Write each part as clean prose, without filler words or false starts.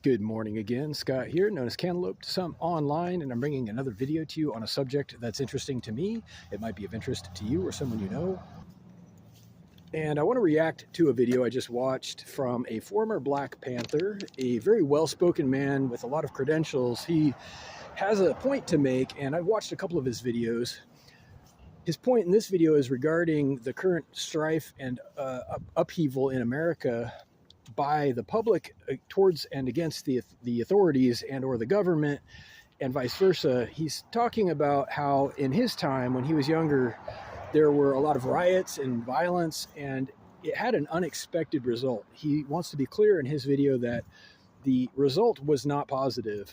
Good morning again, Scott here, known as Cantaloupe to some online, and I'm bringing another video to you on a subject that's interesting to me. It might be of interest to you or someone you know. And I want to react to a video I just watched from a former Black Panther, a very well-spoken man with a lot of credentials. He has a point to make, and I've watched a couple of his videos. His point in this video is regarding the current strife and upheaval in America by the public towards and against the authorities and or the government, and vice versa. He's talking about how in his time when he was younger there were a lot of riots and violence, and it had an unexpected result. He wants to be clear in his video that the result was not positive.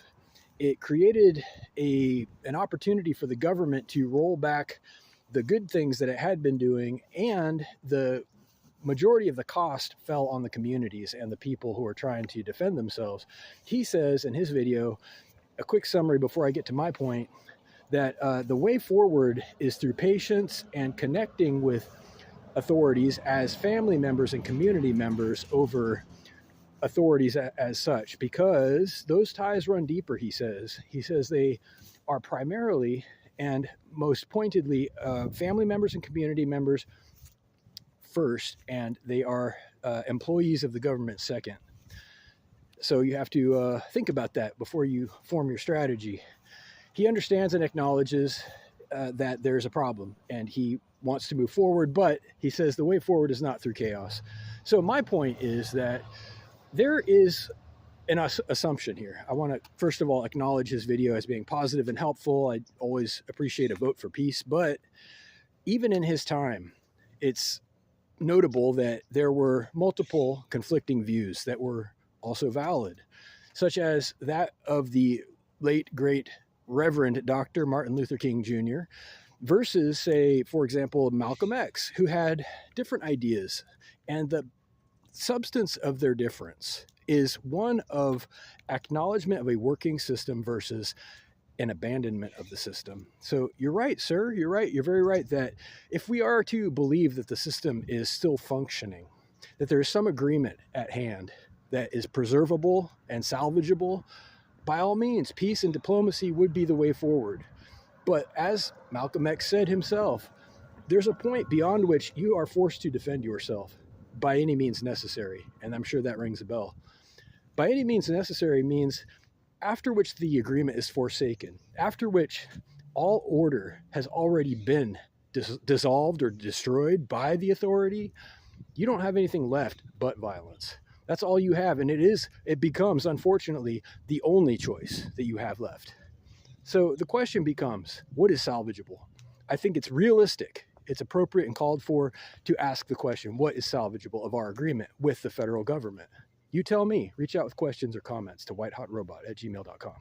It created an opportunity for the government to roll back the good things that it had been doing, and the majority of the cost fell on the communities and the people who are trying to defend themselves. He says in his video, a quick summary before I get to my point, that the way forward is through patience and connecting with authorities as family members and community members over authorities as such, because those ties run deeper, he says. He says they are primarily and most pointedly family members and community members first, and they are employees of the government second. So you have to think about that before you form your strategy. He understands and acknowledges that there's a problem, and he wants to move forward, but he says the way forward is not through chaos. So my point is that there is an assumption here. I want to first of all acknowledge his video as being positive and helpful. I always appreciate a vote for peace, but even in his time, it's notable that there were multiple conflicting views that were also valid, such as that of the late great Reverend Dr. Martin Luther King Jr. versus, say, for example, Malcolm X, who had different ideas. And the substance of their difference is one of acknowledgement of a working system versus an abandonment of the system. So you're right, sir. You're right. You're very right that if we are to believe that the system is still functioning, that there is some agreement at hand that is preservable and salvageable, by all means, peace and diplomacy would be the way forward. But as Malcolm X said himself, there's a point beyond which you are forced to defend yourself by any means necessary. And I'm sure that rings a bell. By any means necessary means after which the agreement is forsaken, after which all order has already been dissolved or destroyed by the authority. You don't have anything left but violence. That's all you have, and it becomes, unfortunately, the only choice that you have left. So the question becomes, what is salvageable? I think it's realistic, it's appropriate and called for to ask the question, what is salvageable of our agreement with the federal government? You tell me. Reach out with questions or comments to whitehotrobot@gmail.com.